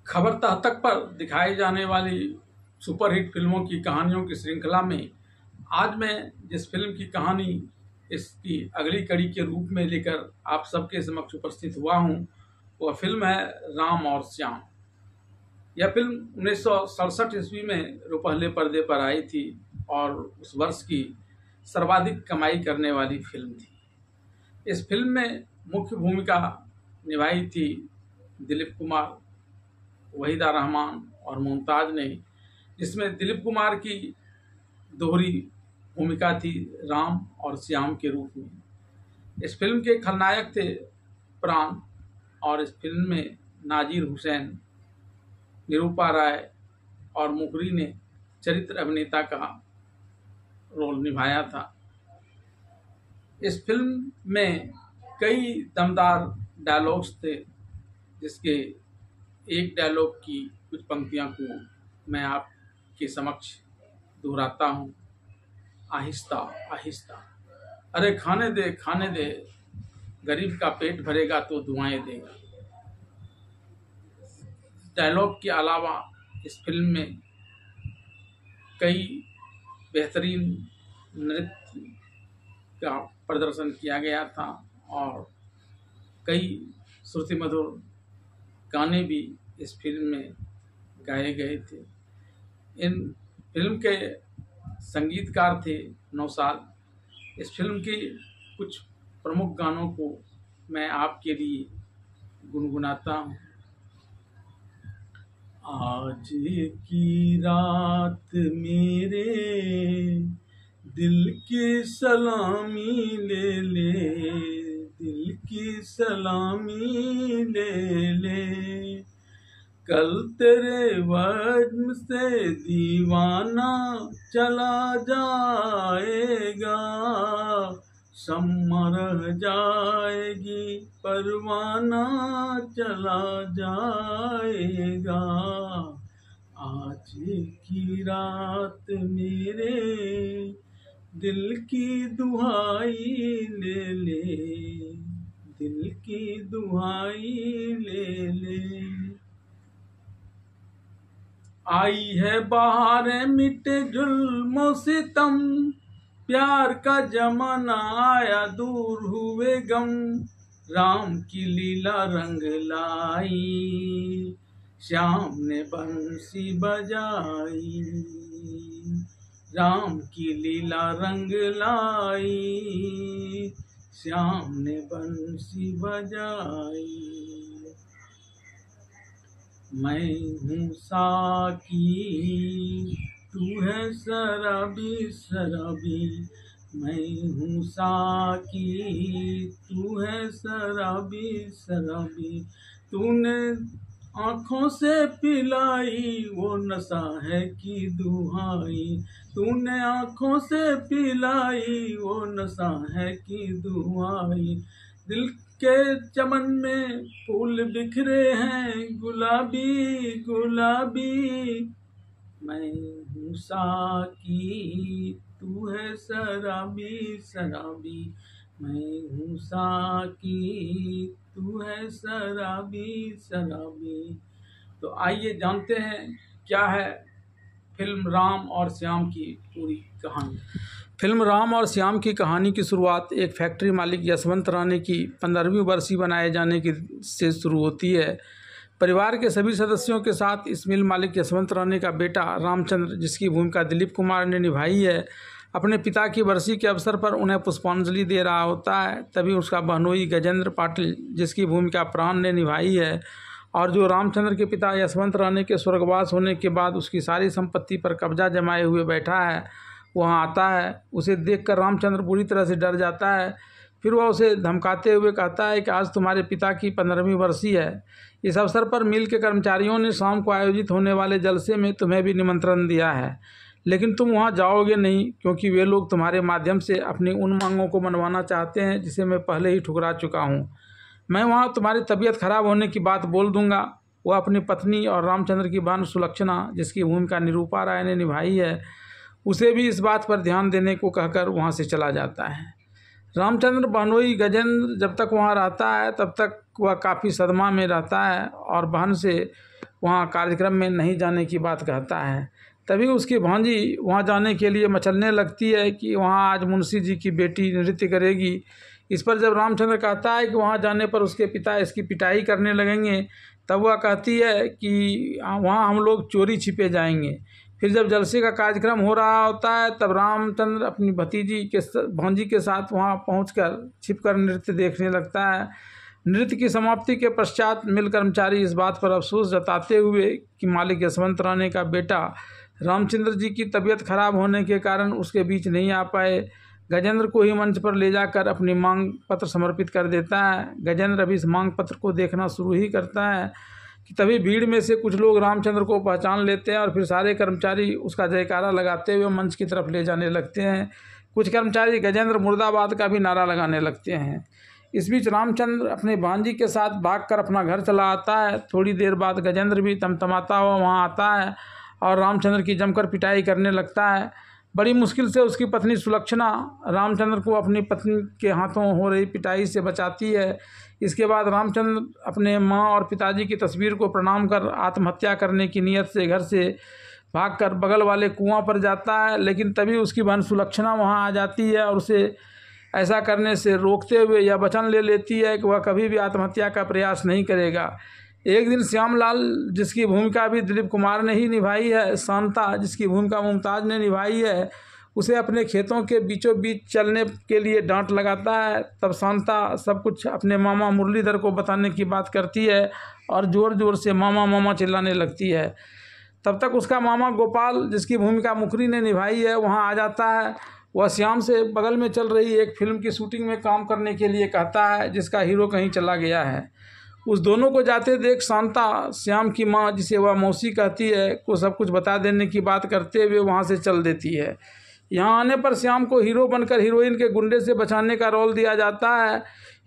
खबर तक पर दिखाई जाने वाली सुपरहिट फिल्मों की कहानियों की श्रृंखला में आज मैं जिस फिल्म की कहानी इसकी अगली कड़ी के रूप में लेकर आप सबके समक्ष उपस्थित हुआ हूं, वह फिल्म है राम और श्याम। यह फिल्म 1967 ईस्वी में रुपहले पर्दे पर आई थी और उस वर्ष की सर्वाधिक कमाई करने वाली फिल्म थी। इस फिल्म में मुख्य भूमिका निभाई थी दिलीप कुमार, वहीदा रहमान और मुमताज ने, जिसमें दिलीप कुमार की दोहरी भूमिका थी राम और श्याम के रूप में। इस फिल्म के खलनायक थे प्राण और इस फिल्म में नाजिर हुसैन, निरूपा राय और मुखरी ने चरित्र अभिनेता का रोल निभाया था। इस फिल्म में कई दमदार डायलॉग्स थे, जिसके एक डायलॉग की कुछ पंक्तियां को मैं आपके समक्ष दोहराता हूँ। आहिस्ता आहिस्ता, अरे खाने दे, गरीब का पेट भरेगा तो दुआएं देगा। डायलॉग के अलावा इस फिल्म में कई बेहतरीन नृत्य का प्रदर्शन किया गया था और कई श्रुति मधुर गाने भी इस फिल्म में गाए गए थे। इन फिल्म के संगीतकार थे नौशाद। इस फिल्म के कुछ प्रमुख गानों को मैं आपके लिए गुनगुनाता हूँ। आज की रात मेरे दिल की सलामी ले ले, दिल की सलामी ले ले, कल तेरे वज्म से दीवाना चला जाएगा, शम्मा रह जाएगी परवाना चला जाएगा। आज की रात मेरे दिल की दुहाई ले ले, दिल की दुहाई ले ले। आई है बहारें मिटे जुल्मों सितम, प्यार का जमाना आया दूर हुए गम, राम की लीला रंग लाई, श्याम ने बंसी बजाई, राम की लीला रंग लाई, श्याम ने बंसी बजाई। मैं हूँ साकी तू है शराबी शराबी, मैं हूँ साकी तू है शराबी शराबी, तूने आँखों से पिलाई वो नशा है की दुहाई, तूने आँखों से पिलाई वो नशा है की दुहाई। दिल के चमन में फूल बिखरे हैं गुलाबी गुलाबी, मैं हूँ साकी तू है शराबी शराबी, मैं हूँ साकी तू है शराबी शराबी। तो आइए जानते हैं क्या है फिल्म राम और श्याम की पूरी कहानी। फिल्म राम और श्याम की कहानी की शुरुआत एक फैक्ट्री मालिक यशवंत राणे की 15वीं बरसी बनाए जाने की से शुरू होती है। परिवार के सभी सदस्यों के साथ इस मिल मालिक यशवंत राणे का बेटा रामचंद्र, जिसकी भूमिका दिलीप कुमार ने निभाई है, अपने पिता की बरसी के अवसर पर उन्हें पुष्पांजलि दे रहा होता है। तभी उसका बहनोई गजेंद्र पाटिल, जिसकी भूमिका प्राण ने निभाई है और जो रामचंद्र के पिता यशवंत राणे के स्वर्गवास होने के बाद उसकी सारी संपत्ति पर कब्जा जमाए हुए बैठा है, वहाँ आता है। उसे देखकर रामचंद्र बुरी तरह से डर जाता है। फिर वह उसे धमकाते हुए कहता है कि आज तुम्हारे पिता की 15वीं बरसी है। इस अवसर पर मिल के कर्मचारियों ने शाम को आयोजित होने वाले जलसे में तुम्हें भी निमंत्रण दिया है, लेकिन तुम वहाँ जाओगे नहीं, क्योंकि वे लोग तुम्हारे माध्यम से अपनी उन मांगों को मनवाना चाहते हैं जिसे मैं पहले ही ठुकरा चुका हूँ। मैं वहाँ तुम्हारी तबीयत खराब होने की बात बोल दूँगा। वह अपनी पत्नी और रामचंद्र की बहन सुलक्षणा, जिसकी भूमिका निरूपा राय ने निभाई है, उसे भी इस बात पर ध्यान देने को कहकर वहाँ से चला जाता है। रामचंद्र बहनोई गजेंद्र जब तक वहाँ रहता है तब तक वह काफ़ी सदमा में रहता है और बहन से वहाँ कार्यक्रम में नहीं जाने की बात कहता है। तभी उसकी भांजी वहाँ जाने के लिए मचलने लगती है कि वहाँ आज मुंशी जी की बेटी नृत्य करेगी। इस पर जब रामचंद्र कहता है कि वहाँ जाने पर उसके पिता इसकी पिटाई करने लगेंगे, तब वह कहती है कि वहाँ हम लोग चोरी छिपे जाएंगे। फिर जब जलसे का कार्यक्रम हो रहा होता है, तब रामचंद्र अपनी भतीजी के भांजी के साथ वहाँ पहुंचकर छिपकर नृत्य देखने लगता है। नृत्य की समाप्ति के पश्चात मिल कर्मचारी इस बात पर अफसोस जताते हुए कि मालिक यशवंत राणे का बेटा रामचंद्र जी की तबीयत खराब होने के कारण उसके बीच नहीं आ पाए, गजेंद्र को ही मंच पर ले जाकर अपनी मांग पत्र समर्पित कर देता है। गजेंद्र अभी इस मांग पत्र को देखना शुरू ही करता है कि तभी भीड़ में से कुछ लोग रामचंद्र को पहचान लेते हैं और फिर सारे कर्मचारी उसका जयकारा लगाते हुए मंच की तरफ ले जाने लगते हैं। कुछ कर्मचारी गजेंद्र मुर्दाबाद का भी नारा लगाने लगते हैं। इस बीच रामचंद्र अपने भांजी के साथ भागकर अपना घर चला आता है। थोड़ी देर बाद गजेंद्र भी तमतमाता हुआ वहाँ आता है और रामचंद्र की जमकर पिटाई करने लगता है। बड़ी मुश्किल से उसकी पत्नी सुलक्षणा रामचंद्र को अपनी पत्नी के हाथों हो रही पिटाई से बचाती है। इसके बाद रामचंद्र अपने माँ और पिताजी की तस्वीर को प्रणाम कर आत्महत्या करने की नीयत से घर से भागकर बगल वाले कुआं पर जाता है, लेकिन तभी उसकी बहन सुलक्षणा वहां आ जाती है और उसे ऐसा करने से रोकते हुए यह वचन ले लेती है कि वह कभी भी आत्महत्या का प्रयास नहीं करेगा। एक दिन श्यामलाल, जिसकी भूमिका भी दिलीप कुमार ने ही निभाई है, शांता, जिसकी भूमिका मुमताज़ ने निभाई है, उसे अपने खेतों के बीचों बीच चलने के लिए डांट लगाता है। तब शांता सब कुछ अपने मामा मुरलीधर को बताने की बात करती है और ज़ोर ज़ोर से मामा मामा चिल्लाने लगती है। तब तक उसका मामा गोपाल, जिसकी भूमिका मुखरी ने निभाई है, वहाँ आ जाता है। वह श्याम से बगल में चल रही एक फिल्म की शूटिंग में काम करने के लिए कहता है, जिसका हीरो कहीं चला गया है। उस दोनों को जाते देख शांता श्याम की माँ, जिसे वह मौसी कहती है, को सब कुछ बता देने की बात करते हुए वहाँ से चल देती है। यहाँ आने पर श्याम को हीरो बनकर हीरोइन के गुंडे से बचाने का रोल दिया जाता है।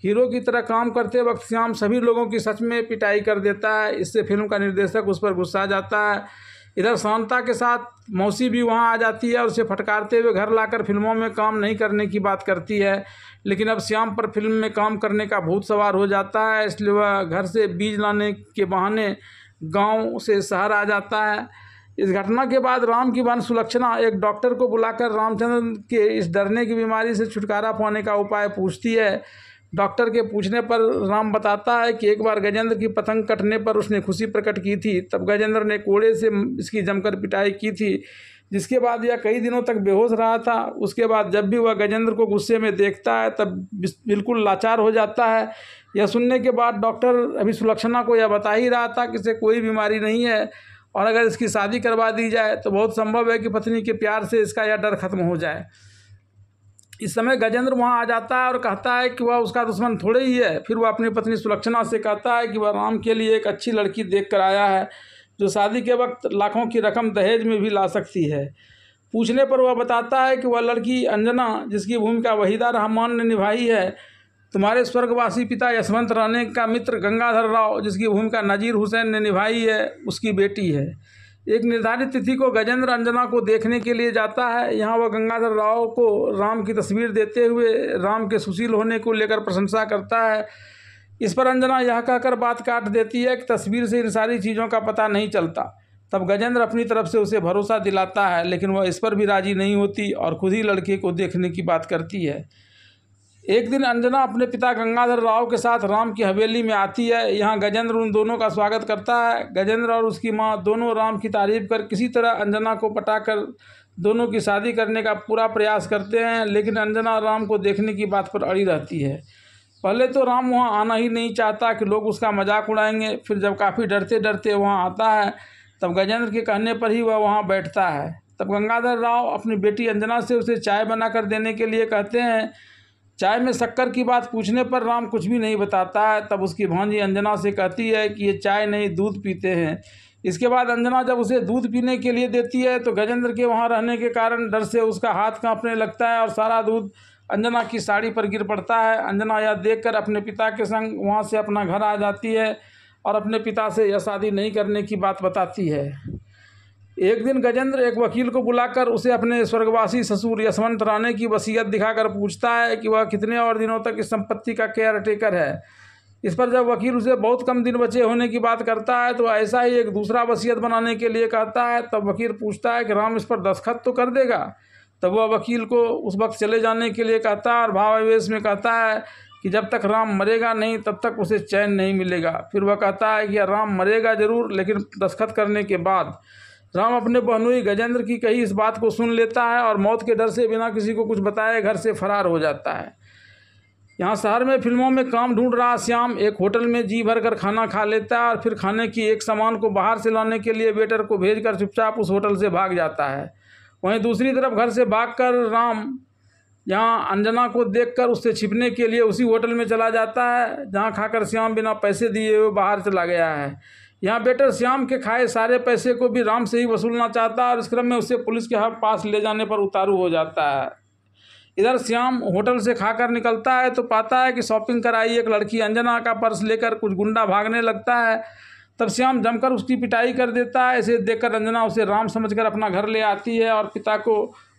हीरो की तरह काम करते वक्त श्याम सभी लोगों की सच में पिटाई कर देता है। इससे फिल्म का निर्देशक उस पर गुस्सा जाता है। इधर शांता के साथ मौसी भी वहाँ आ जाती है और उसे फटकारते हुए घर लाकर फिल्मों में काम नहीं करने की बात करती है। लेकिन अब श्याम पर फिल्म में काम करने का भूत सवार हो जाता है, इसलिए वह घर से बीज लाने के बहाने गांव से शहर आ जाता है। इस घटना के बाद राम की बहन सुलक्षणा एक डॉक्टर को बुलाकर रामचंद्र के इस डरने की बीमारी से छुटकारा पाने का उपाय पूछती है। डॉक्टर के पूछने पर राम बताता है कि एक बार गजेंद्र की पतंग कटने पर उसने खुशी प्रकट की थी। तब गजेंद्र ने कोड़े से इसकी जमकर पिटाई की थी, जिसके बाद यह कई दिनों तक बेहोश रहा था। उसके बाद जब भी वह गजेंद्र को गुस्से में देखता है, तब बिल्कुल लाचार हो जाता है। यह सुनने के बाद डॉक्टर अभी सुलक्षणा को यह बता ही रहा था कि इसे कोई बीमारी नहीं है और अगर इसकी शादी करवा दी जाए तो बहुत संभव है कि पत्नी के प्यार से इसका यह डर खत्म हो जाए। इस समय गजेंद्र वहाँ आ जाता है और कहता है कि वह उसका दुश्मन थोड़े ही है। फिर वह अपनी पत्नी सुलक्षणा से कहता है कि वह राम के लिए एक अच्छी लड़की देख कर आया है, जो शादी के वक्त लाखों की रकम दहेज में भी ला सकती है। पूछने पर वह बताता है कि वह लड़की अंजना, जिसकी भूमिका वहीदा रहमान ने निभाई है, तुम्हारे स्वर्गवासी पिता यशवंत राणे का मित्र गंगाधर राव, जिसकी भूमिका नजीर हुसैन ने निभाई है, उसकी बेटी है। एक निर्धारित तिथि को गजेंद्र अंजना को देखने के लिए जाता है। यहाँ वह गंगाधर राव को राम की तस्वीर देते हुए राम के सुशील होने को लेकर प्रशंसा करता है। इस पर अंजना यह कहकर बात काट देती है कि तस्वीर से इन सारी चीज़ों का पता नहीं चलता। तब गजेंद्र अपनी तरफ से उसे भरोसा दिलाता है, लेकिन वह इस पर भी राजी नहीं होती और खुद ही लड़के को देखने की बात करती है। एक दिन अंजना अपने पिता गंगाधर राव के साथ राम की हवेली में आती है। यहाँ गजेंद्र उन दोनों का स्वागत करता है। गजेंद्र और उसकी माँ दोनों राम की तारीफ कर किसी तरह अंजना को पटाकर दोनों की शादी करने का पूरा प्रयास करते हैं, लेकिन अंजना राम को देखने की बात पर अड़ी रहती है। पहले तो राम वहाँ आना ही नहीं चाहता कि लोग उसका मजाक उड़ाएंगे। फिर जब काफ़ी डरते डरते वहाँ आता है, तब गजेंद्र के कहने पर ही वह वहाँ बैठता है। तब गंगाधर राव अपनी बेटी अंजना से उसे चाय बनाकर देने के लिए कहते हैं। चाय में शक्कर की बात पूछने पर राम कुछ भी नहीं बताता है। तब उसकी भांजी अंजना से कहती है कि ये चाय नहीं, दूध पीते हैं। इसके बाद अंजना जब उसे दूध पीने के लिए देती है तो गजेंद्र के वहाँ रहने के कारण डर से उसका हाथ कांपने लगता है और सारा दूध अंजना की साड़ी पर गिर पड़ता है। अंजना यह देखकर अपने पिता के संग वहाँ से अपना घर आ जाती है और अपने पिता से यह शादी नहीं करने की बात बताती है। एक दिन गजेंद्र एक वकील को बुलाकर उसे अपने स्वर्गवासी ससुर यशवंत राणे की वसीयत दिखाकर पूछता है कि वह कितने और दिनों तक इस संपत्ति का केयर टेकर है। इस पर जब वकील उसे बहुत कम दिन बचे होने की बात करता है तो ऐसा ही एक दूसरा वसीयत बनाने के लिए कहता है। तब वकील पूछता है कि राम इस पर दस्तखत तो कर देगा। तब वह वकील को उस वक्त चले जाने के लिए कहता है और भावावेश में कहता है कि जब तक राम मरेगा नहीं तब तक उसे चैन नहीं मिलेगा। फिर वह कहता है कि राम मरेगा जरूर, लेकिन दस्तखत करने के बाद। राम अपने बहनोई गजेंद्र की कही इस बात को सुन लेता है और मौत के डर से बिना किसी को कुछ बताए घर से फरार हो जाता है। यहाँ शहर में फिल्मों में काम ढूंढ रहा श्याम एक होटल में जी भर कर खाना खा लेता है और फिर खाने की एक सामान को बाहर से लाने के लिए वेटर को भेजकर चुपचाप उस होटल से भाग जाता है। वहीं दूसरी तरफ घर से भागकर राम यहाँ अंजना को देखकर उससे छिपने के लिए उसी होटल में चला जाता है जहाँ खाकर श्याम बिना पैसे दिए हुए बाहर चला गया है। यहाँ वेटर श्याम के खाए सारे पैसे को भी राम से ही वसूलना चाहता है और इस क्रम में उसे पुलिस के पास ले जाने पर उतारू हो जाता है। इधर श्याम होटल से खाकर निकलता है तो पाता है कि शॉपिंग कर आई एक लड़की अंजना का पर्स लेकर कुछ गुंडा भागने लगता है। तब श्याम जमकर उसकी पिटाई कर देता है। इसे देखकर अंजना उसे राम समझकर अपना घर ले आती है और पिता को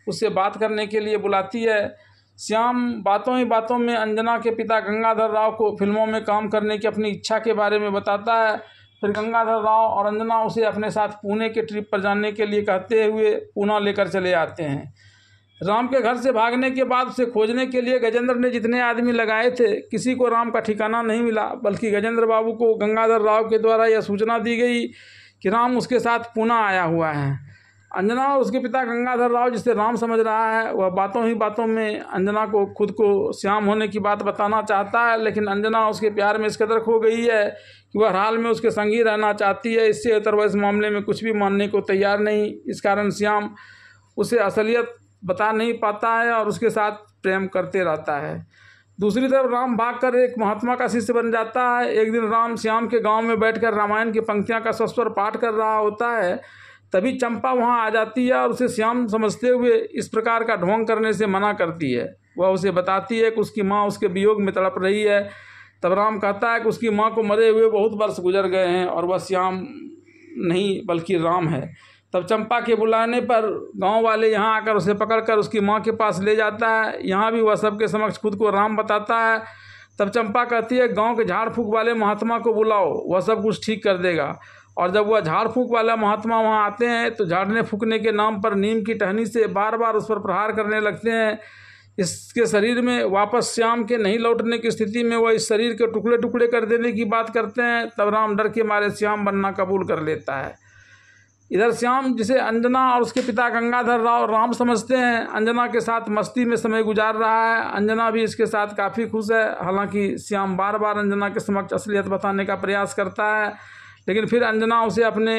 उससे बात करने के लिए बुलाती है। श्याम बातों ही बातों में अंजना के पिता गंगाधर राव को फिल्मों में काम करने की अपनी इच्छा के बारे में बताता है। फिर गंगाधर राव और अंजना उसे अपने साथ पुणे के ट्रिप पर जाने के लिए कहते हुए पुणे लेकर चले आते हैं। राम के घर से भागने के बाद उसे खोजने के लिए गजेंद्र ने जितने आदमी लगाए थे किसी को राम का ठिकाना नहीं मिला, बल्कि गजेंद्र बाबू को गंगाधर राव के द्वारा यह सूचना दी गई कि राम उसके साथ पुणे आया हुआ है। अंजना और उसके पिता गंगाधर राव जिसे राम समझ रहा है वह बातों ही बातों में अंजना को खुद को श्याम होने की बात बताना चाहता है, लेकिन अंजना उसके प्यार में इस कदर खो गई है कि वह हर हाल में उसके संग ही रहना चाहती है। इससे उतर वह इस मामले में कुछ भी मानने को तैयार नहीं। इस कारण श्याम उसे असलियत बता नहीं पाता है और उसके साथ प्रेम करते रहता है। दूसरी तरफ राम भागकर एक महात्मा का शिष्य बन जाता है। एक दिन राम श्याम के गांव में बैठकर रामायण की पंक्तियां का सस्वर पाठ कर रहा होता है। तभी चंपा वहां आ जाती है और उसे श्याम समझते हुए इस प्रकार का ढोंग करने से मना करती है। वह उसे बताती है कि उसकी माँ उसके वियोग में तड़प रही है। तब राम कहता है कि उसकी माँ को मरे हुए बहुत वर्ष गुजर गए हैं और वह श्याम नहीं बल्कि राम है। तब चंपा के बुलाने पर गांव वाले यहाँ आकर उसे पकड़कर उसकी माँ के पास ले जाता है। यहाँ भी वह सबके समक्ष खुद को राम बताता है। तब चंपा कहती है गांव के झाड़ फूक वाले महात्मा को बुलाओ, वह सब कुछ ठीक कर देगा। और जब वह झाड़ फूक वाला महात्मा वहाँ आते हैं तो झाड़ने फूकने के नाम पर नीम की टहनी से बार बार उस पर प्रहार करने लगते हैं। इसके शरीर में वापस श्याम के नहीं लौटने की स्थिति में वह इस शरीर के टुकड़े टुकड़े कर देने की बात करते हैं। तब राम डर के मारे श्याम बनना कबूल कर लेता है। इधर श्याम जिसे अंजना और उसके पिता गंगाधर राव राम समझते हैं अंजना के साथ मस्ती में समय गुजार रहा है। अंजना भी इसके साथ काफ़ी खुश है। हालांकि श्याम बार बार अंजना के समक्ष असलियत बताने का प्रयास करता है, लेकिन फिर अंजना उसे अपने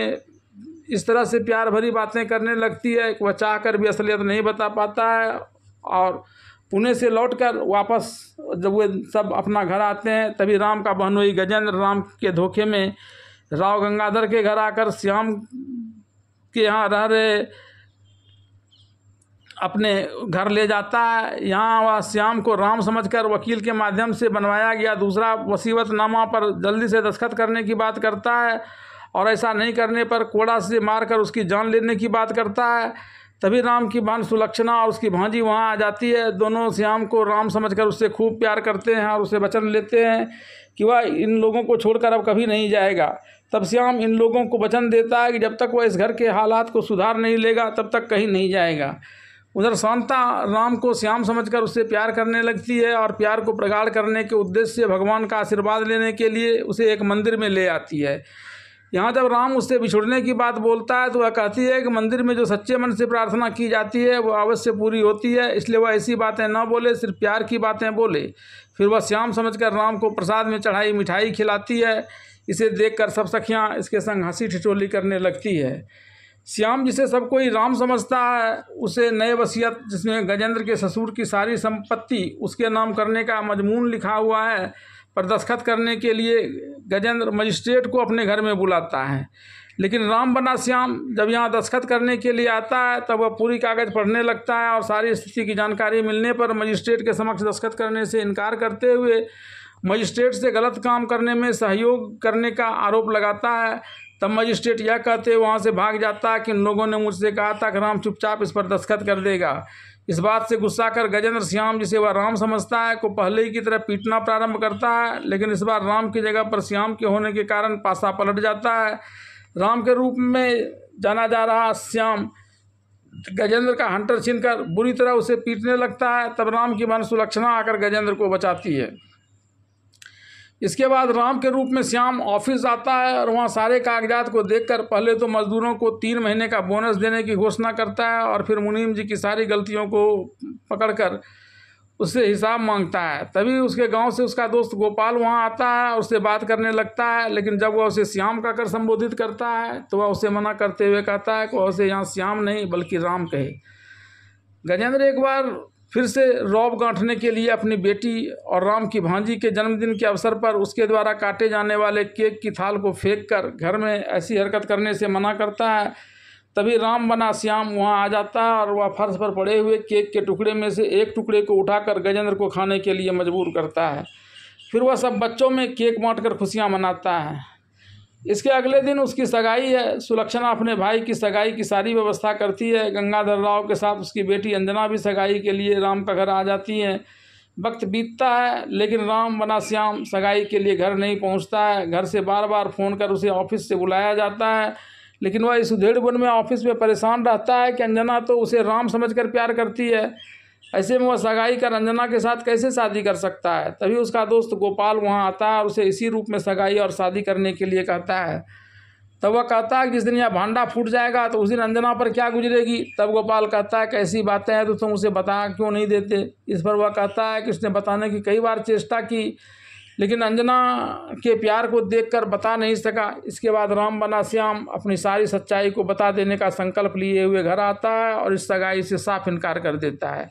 इस तरह से प्यार भरी बातें करने लगती है कि वह चाहकर भी असलियत नहीं बता पाता है। और पुणे से लौटकर वापस जब वे सब अपना घर आते हैं तभी राम का बहनोई गजेंद्र राम के धोखे में राव गंगाधर के घर आकर श्याम के यहाँ रह रहे अपने घर ले जाता है। यहाँ वह श्याम को राम समझकर वकील के माध्यम से बनवाया गया दूसरा वसीयतनामा पर जल्दी से दस्तखत करने की बात करता है और ऐसा नहीं करने पर कोड़ा से मारकर उसकी जान लेने की बात करता है। तभी राम की बहन सुलक्षणा और उसकी भांजी वहाँ आ जाती है। दोनों श्याम को राम समझकर उससे खूब प्यार करते हैं और उसे वचन लेते हैं कि वह इन लोगों को छोड़कर अब कभी नहीं जाएगा। तब श्याम इन लोगों को वचन देता है कि जब तक वह इस घर के हालात को सुधार नहीं लेगा तब तक कहीं नहीं जाएगा। उधर शांता राम को श्याम समझकर उससे प्यार करने लगती है और प्यार को प्रगाढ़ करने के उद्देश्य से भगवान का आशीर्वाद लेने के लिए उसे एक मंदिर में ले आती है। यहाँ जब राम उससे बिछुड़ने की बात बोलता है तो वह कहती है कि मंदिर में जो सच्चे मन से प्रार्थना की जाती है वो अवश्य पूरी होती है, इसलिए वह ऐसी बातें न बोले, सिर्फ प्यार की बातें बोले। फिर वह श्याम समझकर राम को प्रसाद में चढ़ाई मिठाई खिलाती है। इसे देखकर सब सखियाँ इसके संग हंसी ठिठोली करने लगती है। श्याम जिसे सब कोई राम समझता है उसे नए वसीयत जिसमें गजेंद्र के ससुर की सारी संपत्ति उसके नाम करने का मजमून लिखा हुआ है पर दस्तखत करने के लिए गजेंद्र मजिस्ट्रेट को अपने घर में बुलाता है। लेकिन राम बना श्याम जब यहाँ दस्तखत करने के लिए आता है तब वह पूरी कागज़ पढ़ने लगता है और सारी स्थिति की जानकारी मिलने पर मजिस्ट्रेट के समक्ष दस्तखत करने से इनकार करते हुए मजिस्ट्रेट से गलत काम करने में सहयोग करने का आरोप लगाता है। तब मजिस्ट्रेट यह कहते वहाँ से भाग जाता है कि इन लोगों ने मुझसे कहा था कि राम चुपचाप इस पर दस्तखत कर देगा। इस बात से गुस्सा कर गजेंद्र श्याम, जिसे वह राम समझता है, को पहले ही की तरह पीटना प्रारंभ करता है। लेकिन इस बार राम की जगह पर श्याम के होने के कारण पासा पलट जाता है। राम के रूप में जाना जा रहा श्याम गजेंद्र का हंटर छीनकर बुरी तरह उसे पीटने लगता है। तब राम की बहन सुलक्षणा आकर गजेंद्र को बचाती है। इसके बाद राम के रूप में श्याम ऑफिस आता है और वहाँ सारे कागजात को देखकर पहले तो मजदूरों को 3 महीने का बोनस देने की घोषणा करता है और फिर मुनीम जी की सारी गलतियों को पकड़कर उससे हिसाब मांगता है। तभी उसके गांव से उसका दोस्त गोपाल वहां आता है और उससे बात करने लगता है। लेकिन जब वह उसे श्याम कहकर संबोधित करता है तो वह उसे मना करते हुए कहता है कि वह उसे यहाँ श्याम नहीं बल्कि राम कहे। गजेंद्र एक बार फिर से रौब गांठने के लिए अपनी बेटी और राम की भांजी के जन्मदिन के अवसर पर उसके द्वारा काटे जाने वाले केक की थाल को फेंक कर घर में ऐसी हरकत करने से मना करता है। तभी राम बना श्याम वहां आ जाता है और वह फर्श पर पड़े हुए केक के टुकड़े में से एक टुकड़े को उठाकर गजेंद्र को खाने के लिए मजबूर करता है। फिर वह सब बच्चों में केक बांटकर खुशियां मनाता है। इसके अगले दिन उसकी सगाई है। सुलक्षणा अपने भाई की सगाई की सारी व्यवस्था करती है। गंगाधर राव के साथ उसकी बेटी अंजना भी सगाई के लिए राम का घर आ जाती है। वक्त बीतता है लेकिन राम बना श्याम सगाई के लिए घर नहीं पहुंचता है। घर से बार बार फ़ोन कर उसे ऑफिस से बुलाया जाता है, लेकिन वह इस उधेड़बुन में ऑफिस में परेशान रहता है कि अंजना तो उसे राम समझकर प्यार करती है। ऐसे में वह सगाई कर अंजना के साथ कैसे शादी कर सकता है। तभी उसका दोस्त गोपाल वहां आता है और उसे इसी रूप में सगाई और शादी करने के लिए कहता है। तब वह कहता है कि जिस दिन यह भांडा फूट जाएगा तो उस दिन अंजना पर क्या गुजरेगी। तब गोपाल कहता है कि ऐसी बातें हैं तो तुम उसे बता क्यों नहीं देते। इस पर वह कहता है कि उसने बताने की कई बार चेष्टा की लेकिन अंजना के प्यार को देखकर बता नहीं सका। इसके बाद राम बना श्याम अपनी सारी सच्चाई को बता देने का संकल्प लिए हुए घर आता है और इस सगाई से साफ इनकार कर देता है।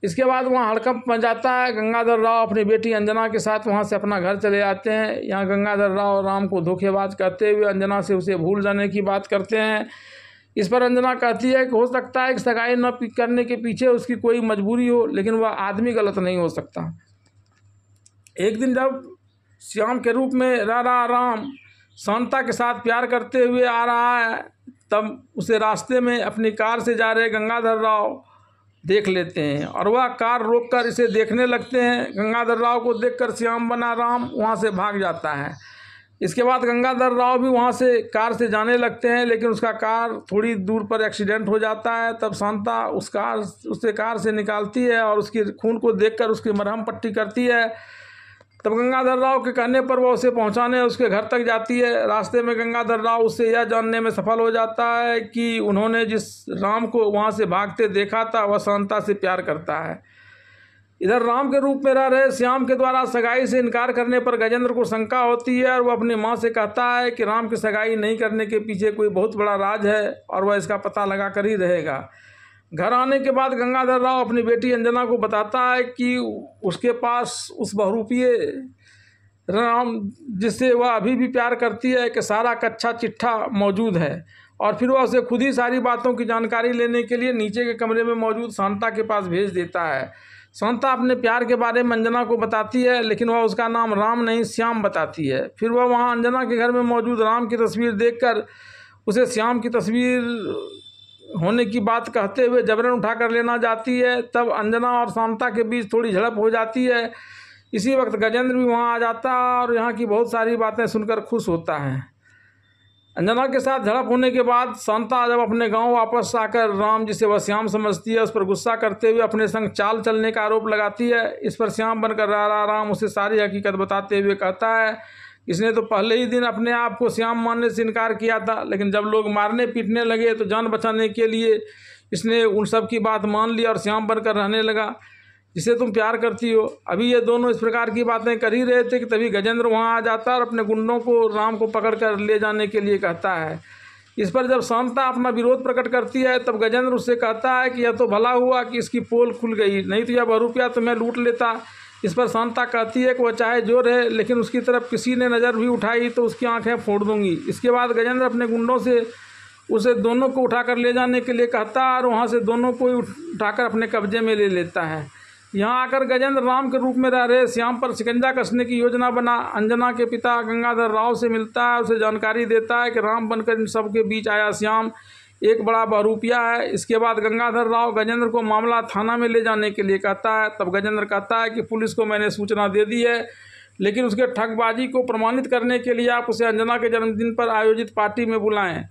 इसके बाद वहाँ हड़कंप मच जाता है। गंगाधर राव अपनी बेटी अंजना के साथ वहाँ से अपना घर चले जाते हैं। यहाँ गंगाधर राव राम को धोखेबाज कहते हुए अंजना से उसे भूल जाने की बात करते हैं। इस पर अंजना कहती है कि हो सकता है कि सगाई न करने के पीछे उसकी कोई मजबूरी हो, लेकिन वह आदमी गलत नहीं हो सकता। एक दिन जब श्याम के रूप में रह रहा राम शांता के साथ प्यार करते हुए आ रहा है, तब उसे रास्ते में अपनी कार से जा रहे गंगाधर राव देख लेते हैं और वह कार रोककर इसे देखने लगते हैं। गंगाधर राव को देखकर श्याम बना राम वहां से भाग जाता है। इसके बाद गंगाधर राव भी वहां से कार से जाने लगते हैं, लेकिन उसका कार थोड़ी दूर पर एक्सीडेंट हो जाता है। तब शांता उसे कार से निकालती है और उसके खून को देखकर उसकी मरहम पट्टी करती है। तब गंगाधर राव के कहने पर वह उसे पहुंचाने उसके घर तक जाती है। रास्ते में गंगाधर राव उससे यह जानने में सफल हो जाता है कि उन्होंने जिस राम को वहां से भागते देखा था वह शांता से प्यार करता है। इधर राम के रूप में रह रहे श्याम के द्वारा सगाई से इनकार करने पर गजेंद्र को शंका होती है और वह अपनी माँ से कहता है कि राम की सगाई नहीं करने के पीछे कोई बहुत बड़ा राज है और वह इसका पता लगा कर ही रहेगा। घर आने के बाद गंगाधर राव अपनी बेटी अंजना को बताता है कि उसके पास उस बहुरूपीय राम जिससे वह अभी भी प्यार करती है कि सारा कच्चा चिट्ठा मौजूद है और फिर वह उसे खुद ही सारी बातों की जानकारी लेने के लिए नीचे के कमरे में मौजूद शांता के पास भेज देता है। शांता अपने प्यार के बारे में अंजना को बताती है, लेकिन वह उसका नाम राम नहीं श्याम बताती है। फिर वह वहाँ अंजना के घर में मौजूद राम की तस्वीर देखकर उसे श्याम की तस्वीर होने की बात कहते हुए जबरन उठाकर लेना जाती है। तब अंजना और शांता के बीच थोड़ी झड़प हो जाती है। इसी वक्त गजेंद्र भी वहां आ जाता है और यहाँ की बहुत सारी बातें सुनकर खुश होता है। अंजना के साथ झड़प होने के बाद शांता जब अपने गांव वापस आकर राम, जिसे वह श्याम समझती है, उस पर गुस्सा करते हुए अपने संग चाल चलने का आरोप लगाती है। इस पर श्याम बनकर रह रहा राम उसे सारी हकीकत बताते हुए कहता है इसने तो पहले ही दिन अपने आप को श्याम मानने से इनकार किया था, लेकिन जब लोग मारने पीटने लगे तो जान बचाने के लिए इसने उन सब की बात मान ली और श्याम बनकर रहने लगा जिसे तुम प्यार करती हो। अभी ये दोनों इस प्रकार की बातें कर ही रहे थे कि तभी गजेंद्र वहां आ जाता है और अपने गुंडों को राम को पकड़ कर ले जाने के लिए कहता है। इस पर जब शांता अपना विरोध प्रकट करती है तब गजेंद्र उससे कहता है कि यह तो भला हुआ कि इसकी पोल खुल गई, नहीं तो यह बहुरूपिया तो मैं लूट लेता। इस पर शांता कहती है कि वह चाहे जो रहे, लेकिन उसकी तरफ किसी ने नज़र भी उठाई तो उसकी आंखें फोड़ दूंगी। इसके बाद गजेंद्र अपने गुंडों से उसे दोनों को उठाकर ले जाने के लिए कहता है और वहाँ से दोनों को उठाकर अपने कब्जे में ले लेता है। यहाँ आकर गजेंद्र राम के रूप में रह रहे श्याम पर शिकंजा कसने की योजना बना अंजना के पिता गंगाधर राव से मिलता है, उसे जानकारी देता है कि राम बनकर इन सब के बीच आया श्याम एक बड़ा बहरूपिया है। इसके बाद गंगाधर राव गजेंद्र को मामला थाना में ले जाने के लिए कहता है। तब गजेंद्र कहता है कि पुलिस को मैंने सूचना दे दी है, लेकिन उसके ठगबाजी को प्रमाणित करने के लिए आप उसे अंजना के जन्मदिन पर आयोजित पार्टी में बुलाएं।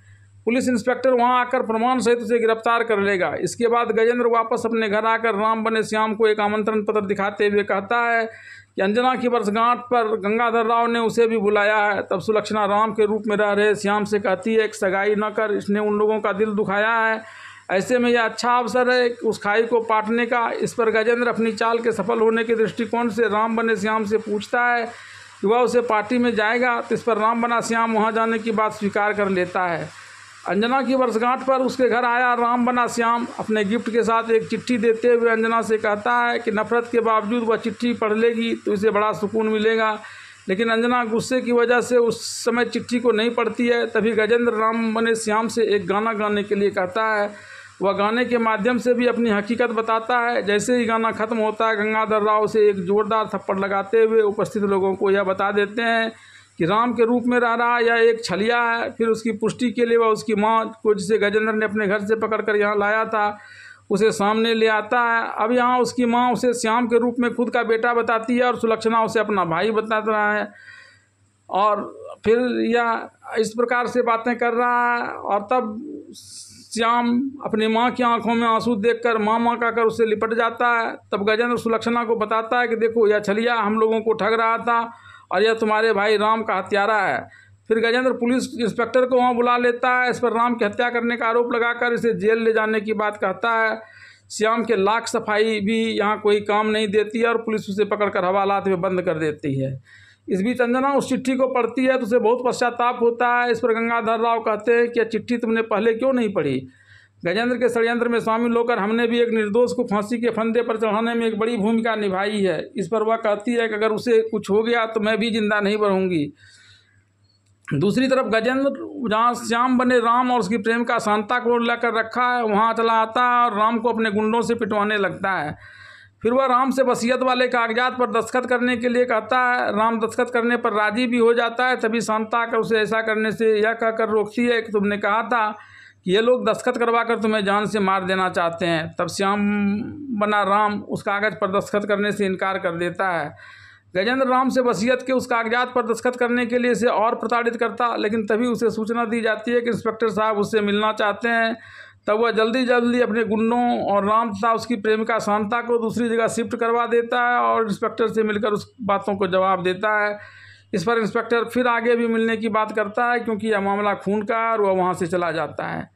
पुलिस इंस्पेक्टर वहां आकर प्रमाण सहित उसे गिरफ्तार कर लेगा। इसके बाद गजेंद्र वापस अपने घर आकर राम बने श्याम को एक आमंत्रण पत्र दिखाते हुए कहता है कि अंजना की वर्षगांठ पर गंगाधर राव ने उसे भी बुलाया है। तब सुलक्षणा राम के रूप में रह रहे श्याम से कहती है कि सगाई न कर, इसने उन लोगों का दिल दुखाया है, ऐसे में यह अच्छा अवसर है उस खाई को पाटने का। इस पर गजेंद्र अपनी चाल के सफल होने के दृष्टिकोण से राम बने श्याम से पूछता है कि वह उसे पार्टी में जाएगा। तो इस पर राम बना श्याम वहाँ जाने की बात स्वीकार कर लेता है। अंजना की वर्षगांठ पर उसके घर आया राम बना श्याम अपने गिफ्ट के साथ एक चिट्ठी देते हुए अंजना से कहता है कि नफरत के बावजूद वह चिट्ठी पढ़ लेगी तो इसे बड़ा सुकून मिलेगा। लेकिन अंजना गुस्से की वजह से उस समय चिट्ठी को नहीं पढ़ती है। तभी गजेंद्र राम बने श्याम से एक गाना गाने के लिए कहता है। वह गाने के माध्यम से भी अपनी हकीकत बताता है। जैसे ही गाना खत्म होता है, गंगाधर राव से एक जोरदार थप्पड़ लगाते हुए उपस्थित लोगों को यह बता देते हैं कि राम के रूप में रह रहा यह एक छलिया है। फिर उसकी पुष्टि के लिए वह उसकी माँ को, जिसे गजेंद्र ने अपने घर से पकड़कर यहाँ लाया था, उसे सामने ले आता है। अब यहाँ उसकी माँ उसे श्याम के रूप में खुद का बेटा बताती है और सुलक्षणा उसे अपना भाई बता रहा है। और फिर यह इस प्रकार से बातें कर रहा है। और तब श्याम अपनी माँ की आंखों में आंसू देखकर माँ माँ कहकर उससे लिपट जाता है। तब गजेंद्र सुलक्षणा को बताता है कि देखो, यह छलिया हम लोगों को ठग रहा था और यह तुम्हारे भाई राम का हत्यारा है। फिर गजेंद्र पुलिस इंस्पेक्टर को वहाँ बुला लेता है। इस पर राम की हत्या करने का आरोप लगाकर इसे जेल ले जाने की बात कहता है। श्याम के लाख सफाई भी यहाँ कोई काम नहीं देती है और पुलिस उसे पकड़कर हवालात में बंद कर देती है। इस बीच अंजना उस चिट्ठी को पढ़ती है तो उसे बहुत पश्चाताप होता है। इस पर गंगाधर राव कहते हैं कि यह चिट्ठी तुमने पहले क्यों नहीं पढ़ी। गजेंद्र के षड्यंत्र में शामिल होकर हमने भी एक निर्दोष को फांसी के फंदे पर चढ़ाने में एक बड़ी भूमिका निभाई है। इस पर वह कहती है कि अगर उसे कुछ हो गया तो मैं भी जिंदा नहीं रहूँगी। दूसरी तरफ गजेंद्र जहाँ श्याम बने राम और उसकी प्रेमिका शांता को लेकर रखा है, वहाँ चला आता है और राम को अपने गुंडों से पिटवाने लगता है। फिर वह राम से वसीयत वाले कागजात पर दस्तखत करने के लिए कहता है। राम दस्तखत करने पर राजी भी हो जाता है। तभी शांता आकर उसे ऐसा करने से यह कहकर रोकती है कि तुमने कहा था कि ये लोग दस्तखत करवाकर तुम्हें जान से मार देना चाहते हैं। तब श्याम बना राम उस कागज़ पर दस्तखत करने से इनकार कर देता है। गजेंद्र राम से वसीयत के उस कागजात पर दस्तखत करने के लिए इसे और प्रताड़ित करता, लेकिन तभी उसे सूचना दी जाती है कि इंस्पेक्टर साहब उससे मिलना चाहते हैं। तब वह जल्दी अपने गुंडों और राम तथा उसकी प्रेमिका शांता को दूसरी जगह शिफ्ट करवा देता है और इंस्पेक्टर से मिलकर उस बातों को जवाब देता है। इस पर इंस्पेक्टर फिर आगे भी मिलने की बात करता है क्योंकि यह मामला खून का है और वह वहाँ से चला जाता है।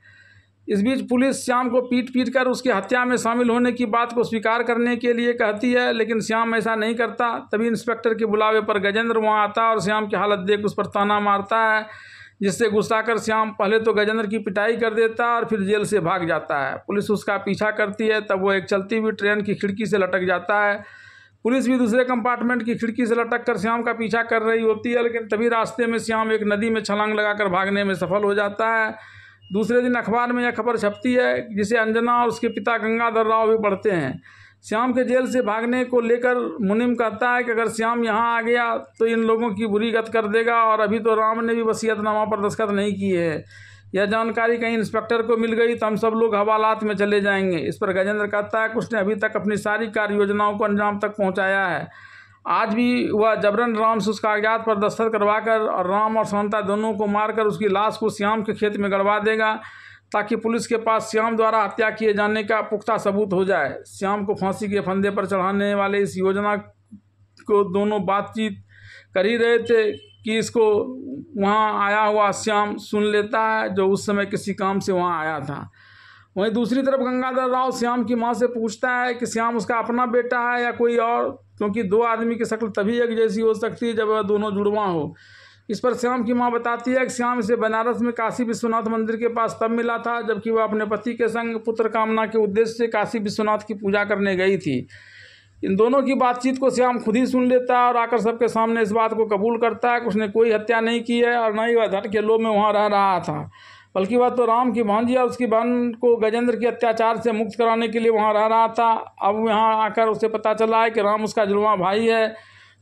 इस बीच पुलिस श्याम को पीट कर उसकी हत्या में शामिल होने की बात को स्वीकार करने के लिए कहती है, लेकिन श्याम ऐसा नहीं करता। तभी इंस्पेक्टर के बुलावे पर गजेंद्र वहाँ आता है और श्याम की हालत देख उस पर ताना मारता है, जिससे गुस्सा कर श्याम पहले तो गजेंद्र की पिटाई कर देता है और फिर जेल से भाग जाता है। पुलिस उसका पीछा करती है। तब वो एक चलती हुई ट्रेन की खिड़की से लटक जाता है। पुलिस भी दूसरे कंपार्टमेंट की खिड़की से लटक कर श्याम का पीछा कर रही होती है, लेकिन तभी रास्ते में श्याम एक नदी में छलांग लगाकर भागने में सफल हो जाता है। दूसरे दिन अखबार में यह खबर छपती है, जिसे अंजना और उसके पिता गंगाधर राव भी पढ़ते हैं। श्याम के जेल से भागने को लेकर मुनीम कहता है कि अगर श्याम यहाँ आ गया तो इन लोगों की बुरी गत कर देगा और अभी तो राम ने भी वसीयतनामा पर दस्तखत नहीं किए है। यह जानकारी कहीं इंस्पेक्टर को मिल गई तो हम सब लोग हवालात में चले जाएंगे। इस पर गजेंद्र कहता है कि उसने अभी तक अपनी सारी कार्य योजनाओं को अंजाम तक पहुँचाया है। आज भी वह जबरन राम से उस कागजात पर दस्तखत करवाकर और राम और शांता दोनों को मारकर उसकी लाश को श्याम के खेत में गड़वा देगा, ताकि पुलिस के पास श्याम द्वारा हत्या किए जाने का पुख्ता सबूत हो जाए। श्याम को फांसी के फंदे पर चढ़ाने वाले इस योजना को दोनों बातचीत कर ही रहे थे कि इसको वहाँ आया हुआ श्याम सुन लेता है, जो उस समय किसी काम से वहाँ आया था। वहीं दूसरी तरफ गंगाधर राव श्याम की माँ से पूछता है कि श्याम उसका अपना बेटा है या कोई और, क्योंकि दो आदमी की शक्ल तभी एक जैसी हो सकती है जब वह दोनों जुड़वा हो। इस पर श्याम की माँ बताती है कि श्याम इसे बनारस में काशी विश्वनाथ मंदिर के पास तब मिला था जबकि वह अपने पति के संग पुत्र कामना के उद्देश्य से काशी विश्वनाथ की पूजा करने गई थी। इन दोनों की बातचीत को श्याम खुद ही सुन लेता है और आकर सबके सामने इस बात को कबूल करता है कि उसने कोई हत्या नहीं की है और न ही वह धन के लोभ में वहाँ रह रहा था, बल्कि वह तो राम की भांजी और उसकी बहन को गजेंद्र के अत्याचार से मुक्त कराने के लिए वहाँ रह रहा था। अब यहाँ आकर उसे पता चला है कि राम उसका जुड़वा भाई है।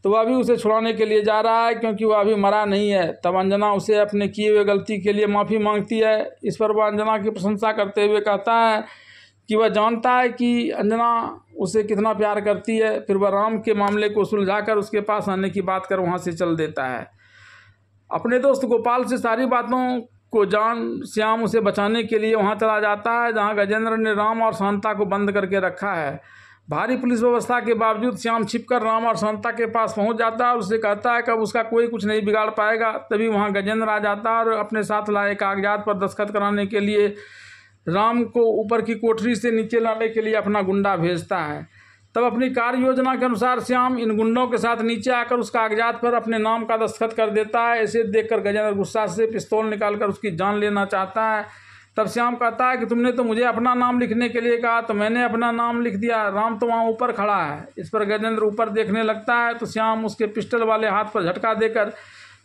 तो वह भी उसे छुड़ाने के लिए जा रहा है, क्योंकि वह अभी मरा नहीं है। तब अंजना उसे अपने किए हुए गलती के लिए माफ़ी मांगती है। इस पर वह अंजना की प्रशंसा करते हुए कहता है कि वह जानता है कि अंजना उसे कितना प्यार करती है। फिर वह राम के मामले को सुलझाकर उसके पास आने की बात कर वहाँ से चल देता है। अपने दोस्त गोपाल से सारी बातों को जान श्याम उसे बचाने के लिए वहाँ चला जाता है, जहाँ गजेंद्र ने राम और शांता को बंद करके रखा है। भारी पुलिस व्यवस्था के बावजूद श्याम छिपकर राम और शांता के पास पहुँच जाता है और उससे कहता है कि अब उसका कोई कुछ नहीं बिगाड़ पाएगा। तभी वहाँ गजेंद्र आ जाता है और अपने साथ लाए कागजात पर दस्तखत कराने के लिए राम को ऊपर की कोठरी से नीचे लाने के लिए अपना गुंडा भेजता है। तब अपनी कार्य योजना के अनुसार श्याम इन गुंडों के साथ नीचे आकर उस कागजात पर अपने नाम का दस्तखत कर देता है। इसे देखकर गजेंद्र गुस्सा से पिस्तौल निकालकर उसकी जान लेना चाहता है। तब श्याम कहता है कि तुमने तो मुझे अपना नाम लिखने के लिए कहा, तो मैंने अपना नाम लिख दिया। राम तो वहाँ ऊपर खड़ा है। इस पर गजेंद्र ऊपर देखने लगता है तो श्याम उसके पिस्टल वाले हाथ पर झटका देकर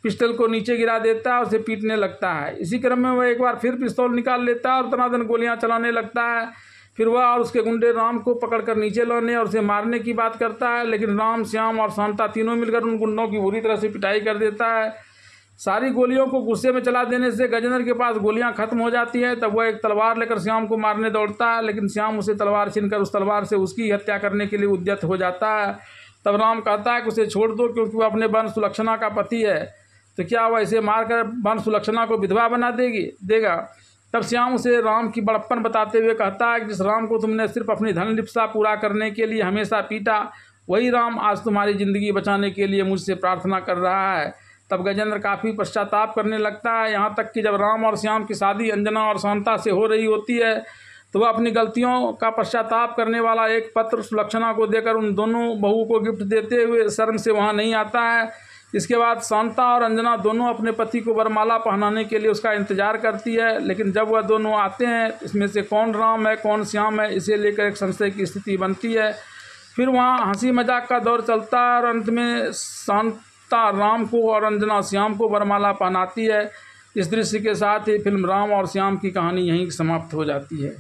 पिस्टल को नीचे गिरा देता है और उसे पीटने लगता है। इसी क्रम में वह एक बार फिर पिस्तौल निकाल लेता है और तनातन गोलियां चलाने लगता है। फिर वह और उसके गुंडे राम को पकड़कर नीचे लाने और उसे मारने की बात करता है, लेकिन राम, श्याम और शांता तीनों मिलकर उन गुंडों की बुरी तरह से पिटाई कर देता है। सारी गोलियों को गुस्से में चला देने से गजेंद्र के पास गोलियां खत्म हो जाती है। तब वह एक तलवार लेकर श्याम को मारने दौड़ता है, लेकिन श्याम उसे तलवार छीनकर उस तलवार से उसकी हत्या करने के लिए उद्यत हो जाता है। तब राम कहता है कि उसे छोड़ दो, क्योंकि वह अपने बहन सुलक्षणा का पति है, तो क्या वह इसे मारकर बहन सुलक्षणा को विधवा बना देगा। तब श्याम उसे राम की बड़प्पन बताते हुए कहता है कि जिस राम को तुमने सिर्फ अपनी धन लिप्सा पूरा करने के लिए हमेशा पीटा, वही राम आज तुम्हारी ज़िंदगी बचाने के लिए मुझसे प्रार्थना कर रहा है। तब गजेंद्र काफ़ी पश्चाताप करने लगता है, यहाँ तक कि जब राम और श्याम की शादी अंजना और शांता से हो रही होती है तो वह अपनी गलतियों का पश्चाताप करने वाला एक पत्र सुलक्षणा को देकर उन दोनों बहू को गिफ्ट देते हुए शर्म से वहाँ नहीं आता है। इसके बाद शांता और अंजना दोनों अपने पति को वरमाला पहनाने के लिए उसका इंतजार करती है, लेकिन जब वह दोनों आते हैं इसमें से कौन राम है कौन श्याम है, इसे लेकर एक संशय की स्थिति बनती है। फिर वहाँ हंसी मजाक का दौर चलता है और अंत में शांता राम को और अंजना श्याम को वरमाला पहनाती है। इस दृश्य के साथ ही फिल्म राम और श्याम की कहानी यहीं समाप्त हो जाती है।